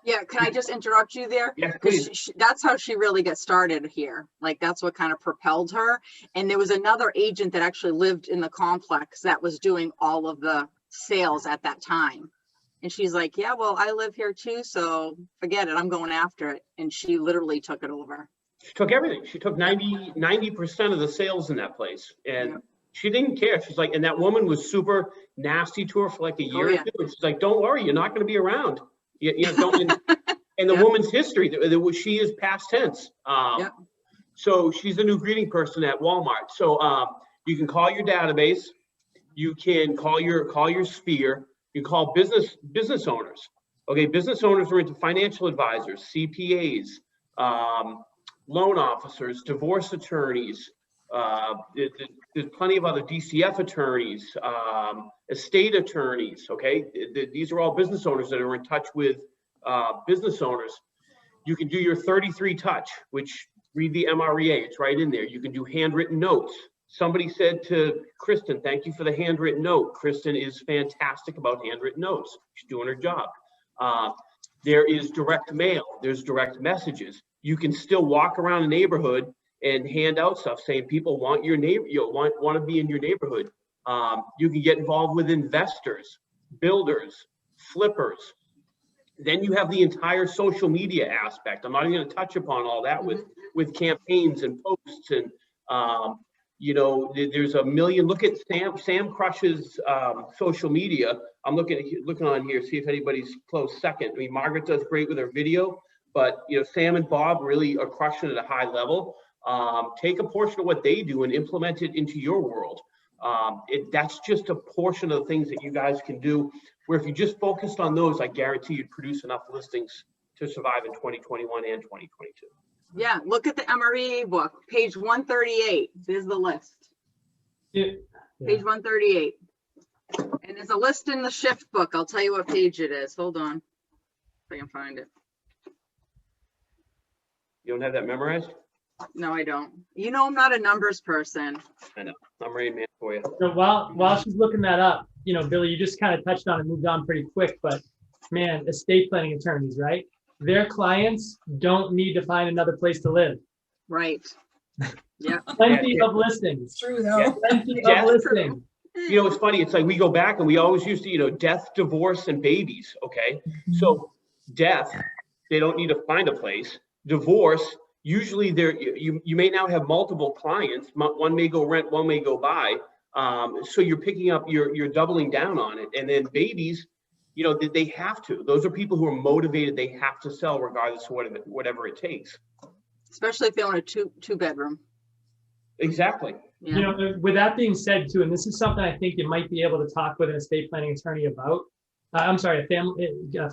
Yeah, can I just interrupt you there? Yes, please. That's how she really got started here. Like that's what kind of propelled her. And there was another agent that actually lived in the complex that was doing all of the sales at that time. And she's like, yeah, well, I live here too, so forget it, I'm going after it. And she literally took it over. She took everything. She took 90% of the sales in that place. And she didn't care. She's like, and that woman was super nasty to her for like a year or two. And she's like, don't worry, you're not going to be around. Don't. And the woman's history, she is past tense. So she's the new greeting person at Walmart. So you can call your database. You can call your sphere. You call business owners. Okay, business owners are into financial advisors, CPAs, loan officers, divorce attorneys. There's plenty of other DCF attorneys, estate attorneys. Okay, these are all business owners that are in touch with business owners. You can do your 33 touch, which read the MREA. It's right in there. You can do handwritten notes. Somebody said to Kristen, thank you for the handwritten note. Kristen is fantastic about handwritten notes. She's doing her job. There is direct mail. There's direct messages. You can still walk around the neighborhood and hand out stuff saying people want your neighbor, want to be in your neighborhood. You can get involved with investors, builders, flippers. Then you have the entire social media aspect. I'm not even going to touch upon all that with campaigns and posts and there's a million. Look at Sam Crush's social media. I'm looking on here, see if anybody's close second. I mean, Margaret does great with her video, but Sam and Bob really are crushing at a high level. Take a portion of what they do and implement it into your world. That's just a portion of the things that you guys can do, where if you just focused on those, I guarantee you'd produce enough listings to survive in 2021 and 2022. Yeah, look at the MREA book, page 138. There's the list. Page 138. And there's a list in the shift book. I'll tell you what page it is. Hold on, if I can find it. You don't have that memorized? No, I don't. I'm not a numbers person. I know. I'm ready, man, for you. So while she's looking that up, Billy, you just kind of touched on and moved on pretty quick, but man, estate planning attorneys, right? Their clients don't need to find another place to live. Right. Yeah. Plenty of listings. True though. Plenty of listings. It's funny. It's like we go back and we always used to, death, divorce, and babies. Okay. So death, they don't need to find a place. Divorce, usually you may now have multiple clients. One may go rent, one may go buy. So you're picking up, you're doubling down on it. And then babies, they have to. Those are people who are motivated. They have to sell regardless of whatever it takes. Especially if they own a two bedroom. Exactly. Yeah. With that being said too, and this is something I think you might be able to talk with an estate planning attorney about. A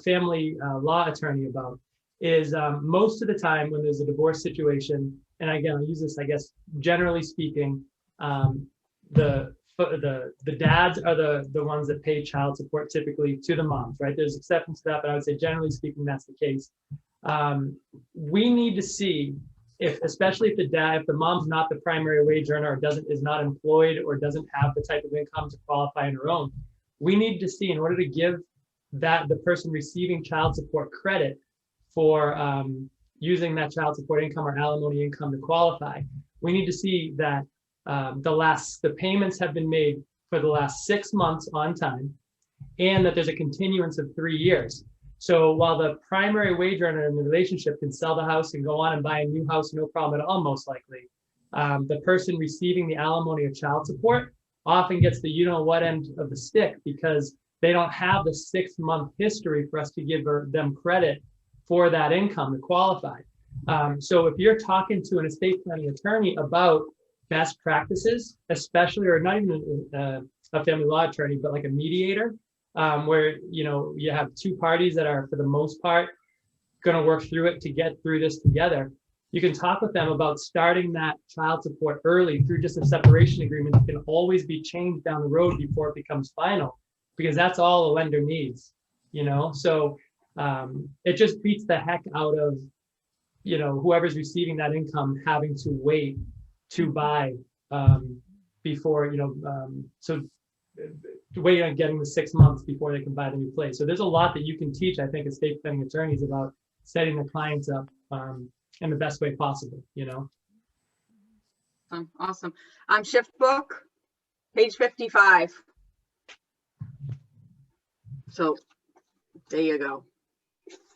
family law attorney about, is most of the time when there's a divorce situation, and again, I'll use this, I guess, generally speaking, the dads are the ones that pay child support typically to the moms, right? There's exceptions to that, but I would say generally speaking, that's the case. We need to see especially if the mom's not the primary wage earner or is not employed or doesn't have the type of income to qualify on her own, we need to see, in order to give the person receiving child support credit for using that child support income or alimony income to qualify, we need to see that the payments have been made for the last 6 months on time, and that there's a continuance of 3 years. So while the primary wage earner in the relationship can sell the house and go on and buy a new house, no problem at all, most likely, the person receiving the alimony or child support often gets the you-know-what end of the stick, because they don't have the 6-month history for us to give them credit for that income to qualify. So if you're talking to an estate planning attorney about best practices, especially, or not even a family law attorney, but like a mediator, where you have two parties that are, for the most part, going to work through it to get through this together, you can talk with them about starting that child support early through just a separation agreement that can always be changed down the road before it becomes final, because that's all a lender needs, so it just beats the heck out of whoever's receiving that income having to wait to buy before so wait on getting the 6 months before they can buy the new place. So there's a lot that you can teach, I think, estate planning attorneys about setting the clients up in the best way possible. Awesome. Shift book, page 55. So there you go.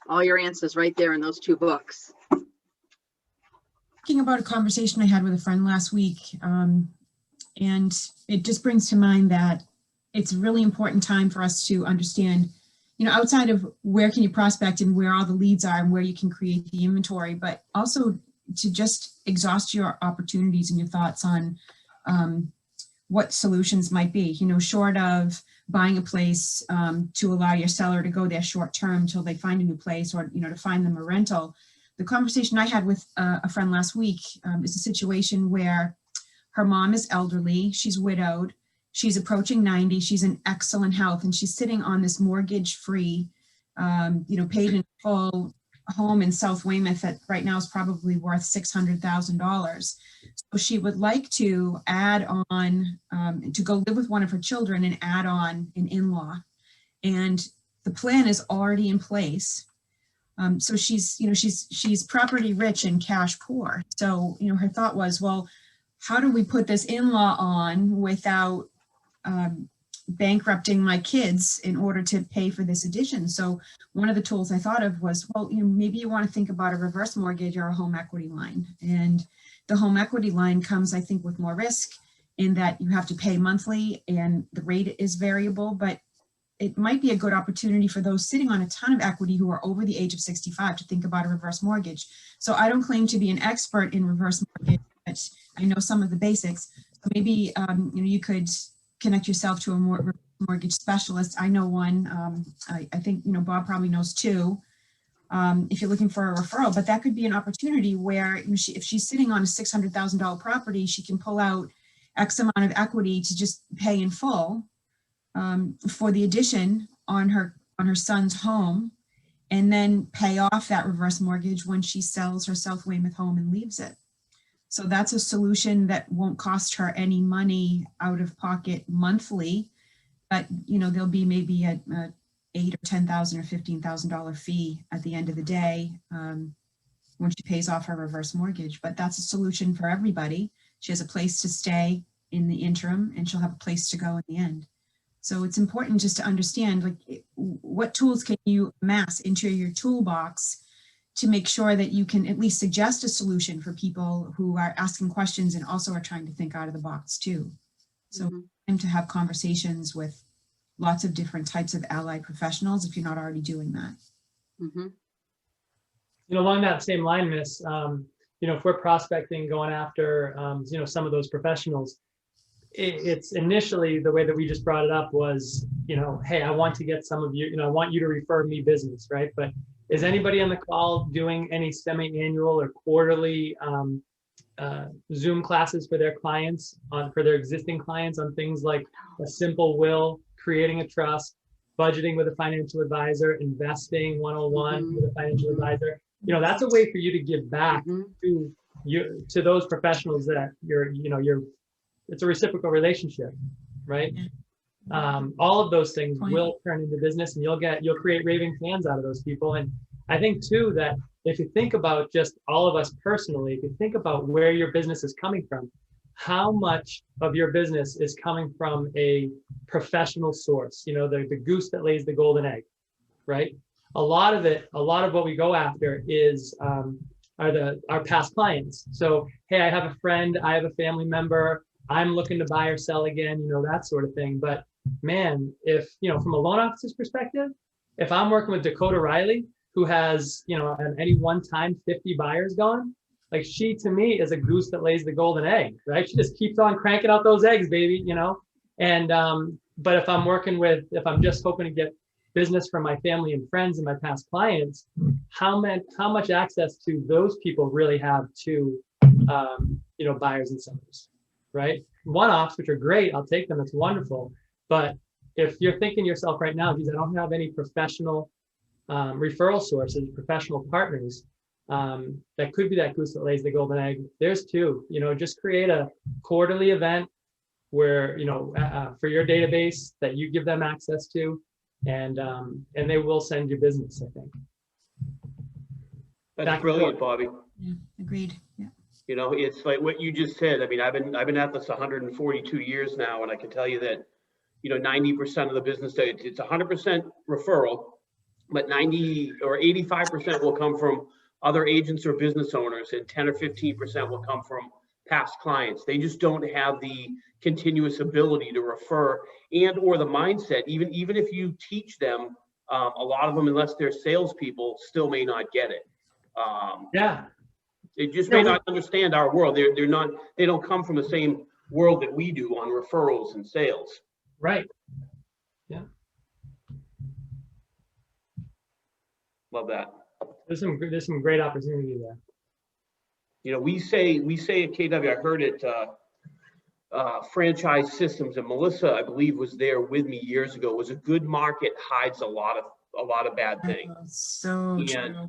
All your answers right there in those 2 books. Thinking about a conversation I had with a friend last week, and it just brings to mind that it's a really important time for us to understand, you know, outside of where can you prospect and where all the leads are and where you can create the inventory, but also to just exhaust your opportunities and your thoughts on what solutions might be, you know, short of buying a place to allow your seller to go there short term till they find a new place, or, you know, to find them a rental. The conversation I had with a friend last week is a situation where her mom is elderly, she's widowed, she's approaching 90, she's in excellent health, and she's sitting on this mortgage-free, you know, paid in full home in South Weymouth that right now is probably worth $600,000. So she would like to add on, to go live with one of her children and add on an in-law. And the plan is already in place. So she's, you know, she's property rich and cash poor. So, you know, her thought was, well, how do we put this in-law on without bankrupting my kids in order to pay for this addition? So one of the tools I thought of was, well, you know, maybe you want to think about a reverse mortgage or a home equity line. And the home equity line comes, I think, with more risk in that you have to pay monthly and the rate is variable, but it might be a good opportunity for those sitting on a ton of equity who are over the age of 65 to think about a reverse mortgage. So I don't claim to be an expert in reverse mortgage, but I know some of the basics. So maybe you know, you could connect yourself to a mortgage specialist. I know one. I think, you know, Bob probably knows 2. If you're looking for a referral, but that could be an opportunity where, you know, if she's sitting on a $600,000 property, she can pull out X amount of equity to just pay in full for the addition on her son's home, and then pay off that reverse mortgage when she sells her South Weymouth home and leaves it. So that's a solution that won't cost her any money out of pocket monthly, but, you know, there'll be maybe a $8,000 or $10,000 or $15,000 fee at the end of the day when she pays off her reverse mortgage. But that's a solution for everybody. She has a place to stay in the interim, and she'll have a place to go in the end. So it's important just to understand, like, what tools can you amass into your toolbox to make sure that you can at least suggest a solution for people who are asking questions and also are trying to think out of the box too. So to have conversations with lots of different types of allied professionals if you're not already doing that. You know, along that same line, Miss, you know, if we're prospecting, going after, you know, some of those professionals, it's initially the way that we just brought it up was, you know, hey, I want to get some of you, you know, I want you to refer me business, right? But is anybody on the call doing any semi-annual or quarterly Zoom classes for their clients, for their existing clients, on things like a simple will, creating a trust, budgeting with a financial advisor, investing 101 with a financial advisor? You know, that's a way for you to give back to those professionals that it's a reciprocal relationship, right? All of those things will turn into business, and you'll create raving fans out of those people. And I think too that if you think about just all of us personally, if you think about where your business is coming from, how much of your business is coming from a professional source, you know, the goose that lays the golden egg, right? A lot of what we go after is our past clients. So, hey, I have a friend, I have a family member, I'm looking to buy or sell again, you know, that sort of thing. But man, if, you know, from a loan officer's perspective, if I'm working with Dakota Riley, who has, you know, at any one time 50 buyers going, like, she to me is a goose that lays the golden egg, right? She just keeps on cranking out those eggs, baby, you know? And, but if I'm just hoping to get business from my family and friends and my past clients, how much access to those people really have to, you know, buyers and sellers, right? One-offs, which are great, I'll take them, it's wonderful. But if you're thinking to yourself right now, geez, I don't have any professional referral sources, professional partners, that could be that goose that lays the golden egg, there's 2. You know, just create a quarterly event where, you know, for your database that you give them access to, and they will send you business, I think. That's brilliant, Bobby. Yeah, agreed. Yeah. You know, it's like what you just said. I mean, I've been at this 142 years now, and I can tell you that, 90% of the business, it's 100% referral, but 90 or 85% will come from other agents or business owners, and 10 or 15% will come from past clients. They just don't have the continuous ability to refer and or the mindset. Even if you teach them, a lot of them, unless they're salespeople, still may not get it. Yeah. They just may not understand our world. They don't come from the same world that we do on referrals and sales. Right. Yeah. Love that. There's some great opportunity there. We say at KW, I heard it, franchise systems, and Melissa, I believe, was there with me years ago, was a good market hides a lot of bad things. So true.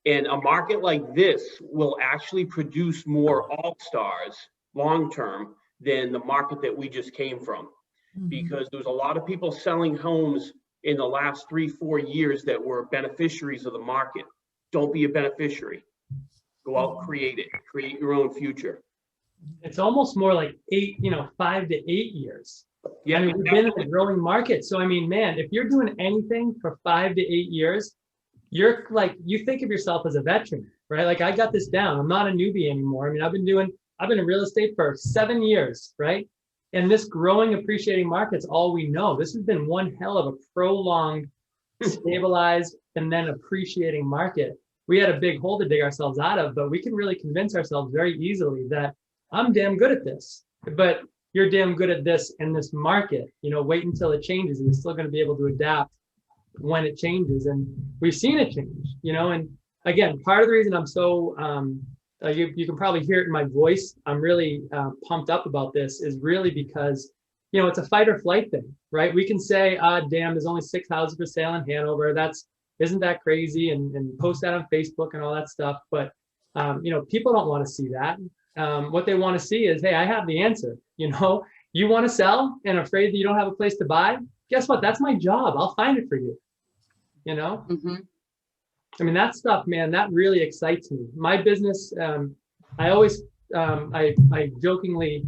And a market like this will actually produce more all-stars long-term than the market that we just came from. Because there was a lot of people selling homes in the last 3-4 years that were beneficiaries of the market. Don't be a beneficiary. Go out, create your own future. It's almost more like 5 to 8 years. Yeah, I mean, we've been in a growing market. So, I mean, man, if you're doing anything for 5 to 8 years, you're like, you think of yourself as a veteran, right? Like, I got this down. I'm not a newbie anymore. I mean, I've been in real estate for 7 years, right? And this growing, appreciating market's all we know. This has been one hell of a prolonged, stabilized, and then appreciating market. We had a big hole to dig ourselves out of, but we can really convince ourselves very easily that I'm damn good at this, but you're damn good at this in this market. Wait until it changes, and you're still going to be able to adapt when it changes. And we've seen it change, and again, part of the reason I'm so, you can probably hear it in my voice, I'm really pumped up about this, is really because, it's a fight or flight thing, right? We can say, damn, there's only 6 houses for sale in Hanover. Isn't that crazy? And post that on Facebook and all that stuff. But, people don't want to see that. What they want to see is, hey, I have the answer. You want to sell and afraid that you don't have a place to buy? Guess what? That's my job. I'll find it for you. I mean, that stuff, man, that really excites me. My business, I always, I jokingly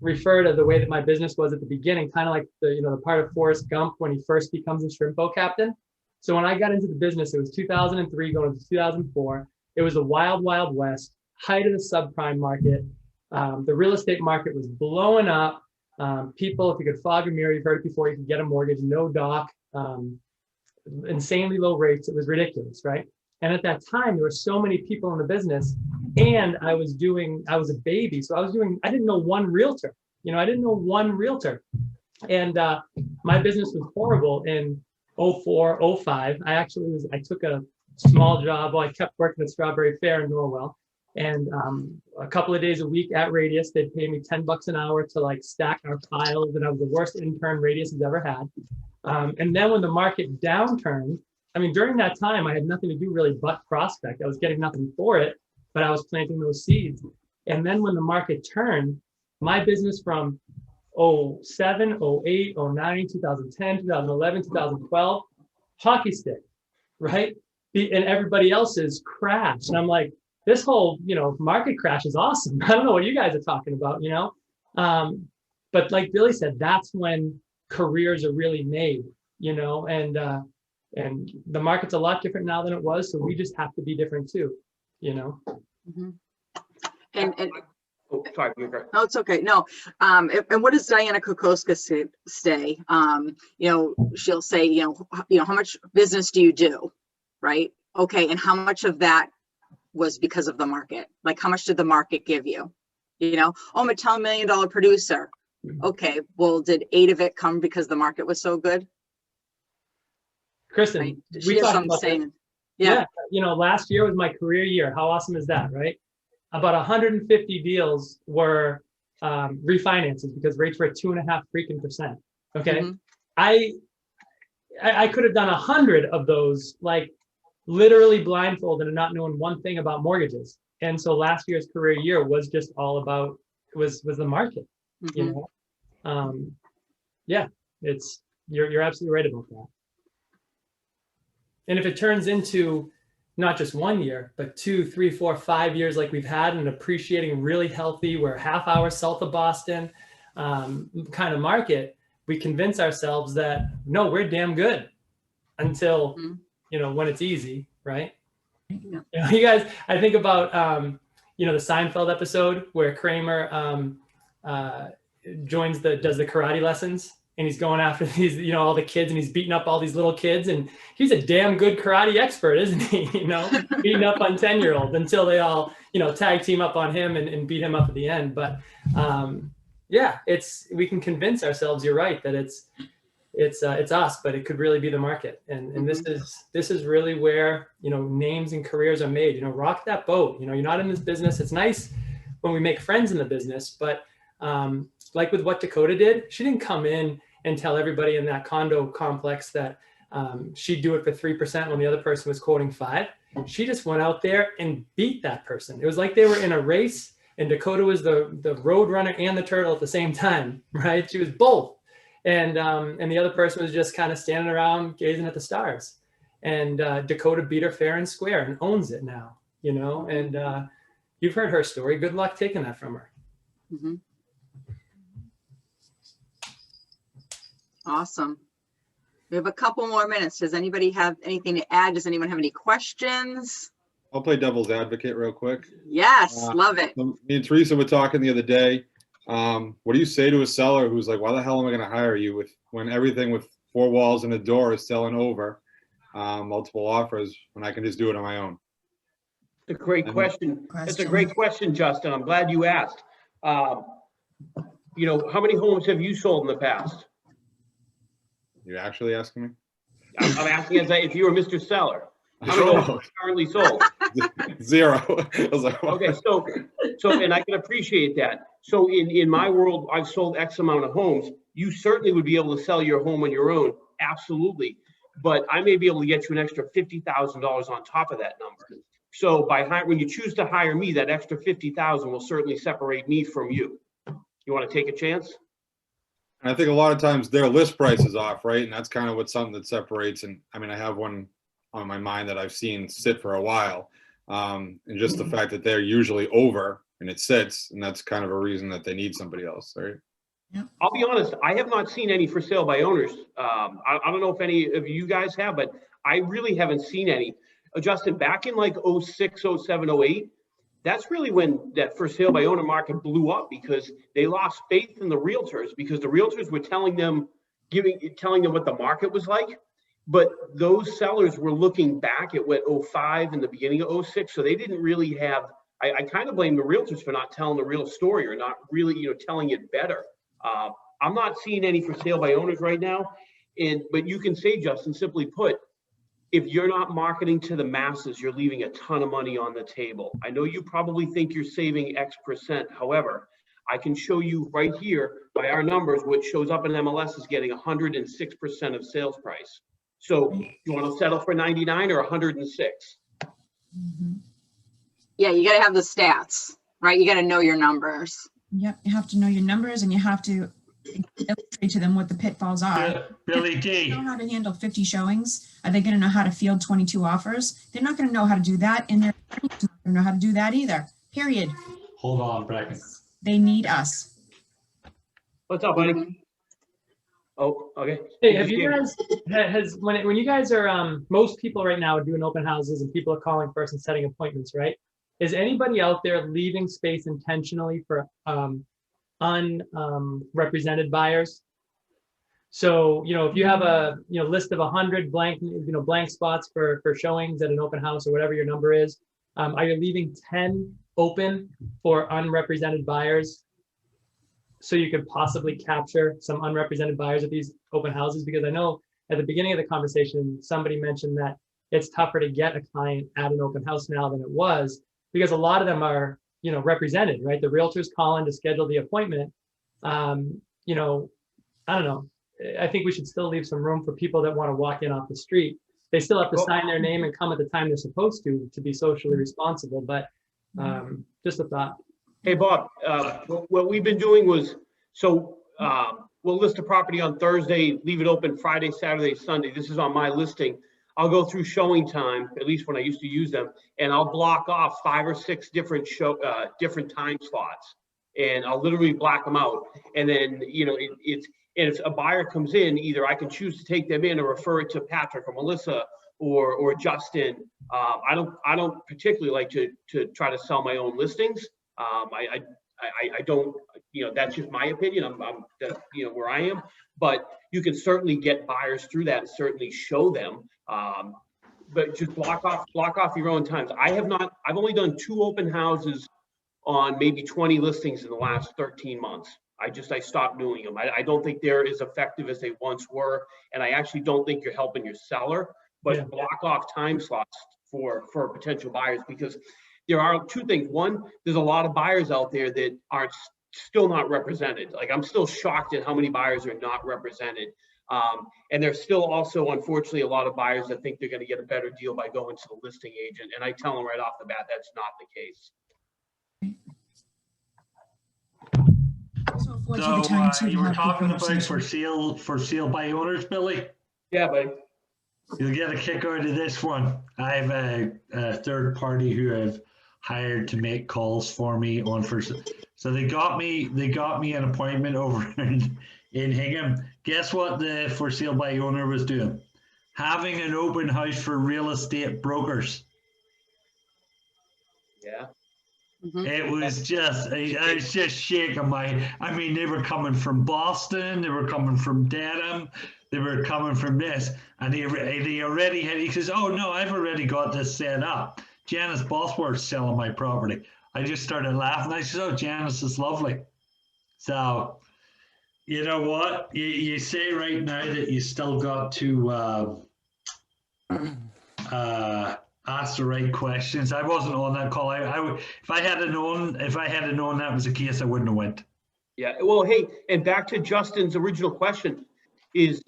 refer to the way that my business was at the beginning, kind of like the part of Forrest Gump when he first becomes a shrimp boat captain. So when I got into the business, it was 2003 going to 2004. It was the wild, wild west, height of the subprime market. The real estate market was blowing up. People, if you could fog a mirror, you've heard it before, you could get a mortgage, no doc, insanely low rates. It was ridiculous, right? And at that time, there were so many people in the business, and I was a baby. So I didn't know one realtor. And my business was horrible in 04, 05. I took a small job. Well, I kept working at Strawberry Fair in Norwell. And a couple of days a week at Radius, they'd pay me $10 an hour to like stack our files. And I was the worst intern Radius has ever had. And then when the market downturned, I mean, during that time, I had nothing to do really but prospect. I was getting nothing for it, but I was planting those seeds. And then when the market turned, my business from 07, 08, 09, 2010, 2011, 2012, hockey stick, right? And everybody else's crashed. And I'm like, this whole, market crash is awesome. I don't know what you guys are talking about, but like Billy said, that's when careers are really made, and the market's a lot different now than it was. So we just have to be different too, Mm-hmm. And Oh, sorry, no, it's okay. No. And what does Diana Kokoska say? She'll say, how much business do you do? Right. Okay. And how much of that was because of the market? Like, how much did the market give you? I'm a $10 million producer. Okay. Well, did 8 of it come because the market was so good? Kristen, Right? we She has talked something about saying. Yeah. Last year was my career year. How awesome is that, right? About 150 deals were refinances because rates were at 2.5 freaking percent. Okay. Mm-hmm. I could have done 100 of those, like literally blindfolded and not knowing one thing about mortgages. And so last year's career year was just all about, was the market, Mm-hmm. Yeah, you're absolutely right about that. And if it turns into not just 1 year, but 2, 3, 4, 5 years like we've had, and appreciating really healthy, we're half hour south of Boston kind of market, we convince ourselves that, no, we're damn good until, you know, when it's easy, right? Yeah. You know, you guys, I think about, you know, the Seinfeld episode where Kramer does the karate lessons, and he's going after these, you know, all the kids, and he's beating up all these little kids, and he's a damn good karate expert, isn't he? You know, beating up on 10-year-olds until they all, you know, tag team up on him and beat him up at the end. But yeah, we can convince ourselves, you're right, that it's us, but it could really be the market. And this is really where, you know, names and careers are made. You know, rock that boat. You know, you're not in this business. It's nice when we make friends in the business, but like with what Dakota did, she didn't come in and tell everybody in that condo complex that she'd do it for 3% when the other person was quoting 5%. She just went out there and beat that person. It was like they were in a race, and Dakota was the road runner and the turtle at the same time, right? She was both. And the other person was just kind of standing around gazing at the stars. And Dakota beat her fair and square and owns it now, you know? And you've heard her story. Good luck taking that from her. Mm-hmm. Awesome. We have a couple more minutes. Does anybody have anything to add? Does anyone have any questions? I'll play devil's advocate real quick. Yes, love it. Me and Teresa were talking the other day. What do you say to a seller who's like, why the hell am I going to hire you when everything with 4 walls and a door is selling over multiple offers when I can just do it on my own? It's a great question. It's a great question, Justin. I'm glad you asked. You know, how many homes have you sold in the past? You're actually asking me? I'm asking if you were Mr. Seller. How many homes are currently sold? 0. I was like, what? Okay, so, and I can appreciate that. So in my world, I've sold X amount of homes. You certainly would be able to sell your home on your own, absolutely. But I may be able to get you an extra $50,000 on top of that number. So when you choose to hire me, that extra $50,000 will certainly separate me from you. You want to take a chance? And I think a lot of times their list price is off, right? And that's kind of something that separates. And I mean, I have one on my mind that I've seen sit for a while. And just the fact that they're usually over and it sits, and that's kind of a reason that they need somebody else, right? Yep. I'll be honest, I have not seen any for sale by owners. I don't know if any of you guys have, but I really haven't seen any. Justin, back in like 06, 07, 08, that's really when that for sale by owner market blew up, because they lost faith in the realtors, because the realtors were telling them what the market was like. But those sellers were looking back at what 05 and the beginning of 06, so they didn't really have. I kind of blame the realtors for not telling the real story, or not really, you know, telling it better. I'm not seeing any for sale by owners right now, but you can say, Justin, simply put, if you're not marketing to the masses, you're leaving a ton of money on the table. I know you probably think you're saving X percent. However, I can show you right here by our numbers, what shows up in MLS is getting 106% of sales price. So you want to settle for 99 or 106? Mm-hmm. Yeah, you got to have the stats, right? You got to know your numbers. Yep, you have to know your numbers, and you have to illustrate to them what the pitfalls are. Billy If they D. know how to handle 50 showings. Are they going to know how to field 22 offers? They're not going to know how to do that, and they're not going to know how to do that either. Period. Hold on, Bracken. They need us. What's up, buddy? Oh, okay. Hey, have you guys when you guys are most people right now are doing open houses and people are calling first and setting appointments, right? Is anybody out there leaving space intentionally for unrepresented buyers? So, you know, if you have a list of 100 blank spots for showings at an open house or whatever your number is, are you leaving 10 open for unrepresented buyers so you could possibly capture some unrepresented buyers at these open houses? Because I know at the beginning of the conversation, somebody mentioned that it's tougher to get a client at an open house now than it was, because a lot of them are, you know, represented, right? The realtors call in to schedule the appointment. You know, I don't know. I think we should still leave some room for people that want to walk in off the street. They still have to sign their name and come at the time they're supposed to be socially responsible. But just a thought. Hey, Bob, what we've been doing was, we'll list a property on Thursday, leave it open Friday, Saturday, Sunday. This is on my listing. I'll go through showing time, at least when I used to use them, and I'll block off 5 or 6 different different time slots, and I'll literally black them out. And then, you know, And if a buyer comes in, either I can choose to take them in or refer it to Patrick or Melissa or Justin. I don't particularly like to try to sell my own listings. I don't, that's just my opinion. I'm where I am, but you can certainly get buyers through that and certainly show them. But just block off your own times. I've only done 2 open houses on maybe 20 listings in the last 13 months. I stopped doing them. I don't think they're as effective as they once were. And I actually don't think you're helping your seller, but block off time slots for potential buyers, because there are 2 things. One, there's a lot of buyers out there that are still not represented. Like, I'm still shocked at how many buyers are not represented. And there's still also, unfortunately, a lot of buyers that think they're going to get a better deal by going to the listing agent. And I tell them right off the bat, that's not the case. So you were talking about for sale by owners, Billy? Yeah, buddy. You'll get a kick out of this one. I have a third party who I've hired to make calls for me on so they got me an appointment over in Hingham. Guess what the for sale by owner was doing? Having an open house for real estate brokers. Yeah. Mhm. It was just, I was just shaking I mean, they were coming from Boston, they were coming from Dedham, they were coming from this, and he already had, he says, oh no, I've already got this set up. Janice Bosworth's selling my property. I just started laughing. I said, oh, Janice is lovely. So, you know what? You say right now that you still got to ask the right questions. I wasn't on that call. If I had known that was the case, I wouldn't have went. Yeah. Well, hey, and back to Justin's original question is,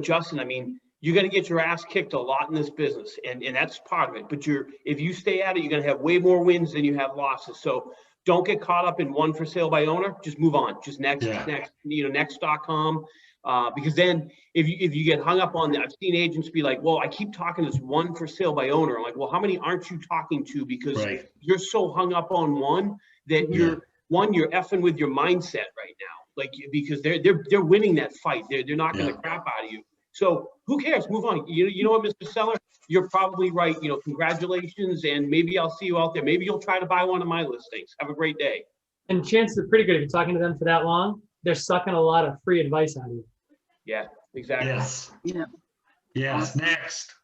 Justin, I mean, you're going to get your ass kicked a lot in this business, and that's part of it. But if you stay at it, you're going to have way more wins than you have losses. So don't get caught up in one for sale by owner. Just move on. Just next, next.com. Because then if you get hung up on that, I've seen agents be like, well, I keep talking to this one for sale by owner. I'm like, well, how many aren't you talking to? Because you're so hung up on one that you're effing with your mindset right now. Like, because they're winning that fight. They're knocking the crap out of you. So who cares? Move on. You know what, Mr. Seller? You're probably right. Congratulations. And maybe I'll see you out there. Maybe you'll try to buy one of my listings. Have a great day. And chances are pretty good if you're talking to them for that long, they're sucking a lot of free advice out of you. Yeah, exactly. Yes. Yeah. Yes. Next.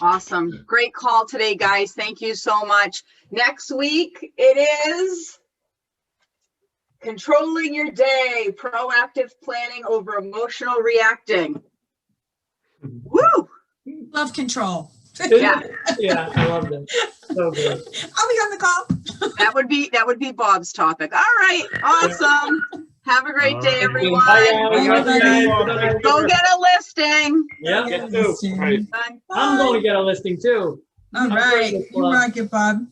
Awesome. Great call today, guys. Thank you so much. Next week, it is controlling your day, proactive planning over emotional reacting. Woo! Love control. Yeah. Yeah, I love that. So good. I'll be on the call. That would be Bob's topic. All right. Awesome. Have a great day, everyone. Bye, guys. Go get a listing. Yeah. Right. Bye. I'm going to get a listing too. All right. You rock it, Bob.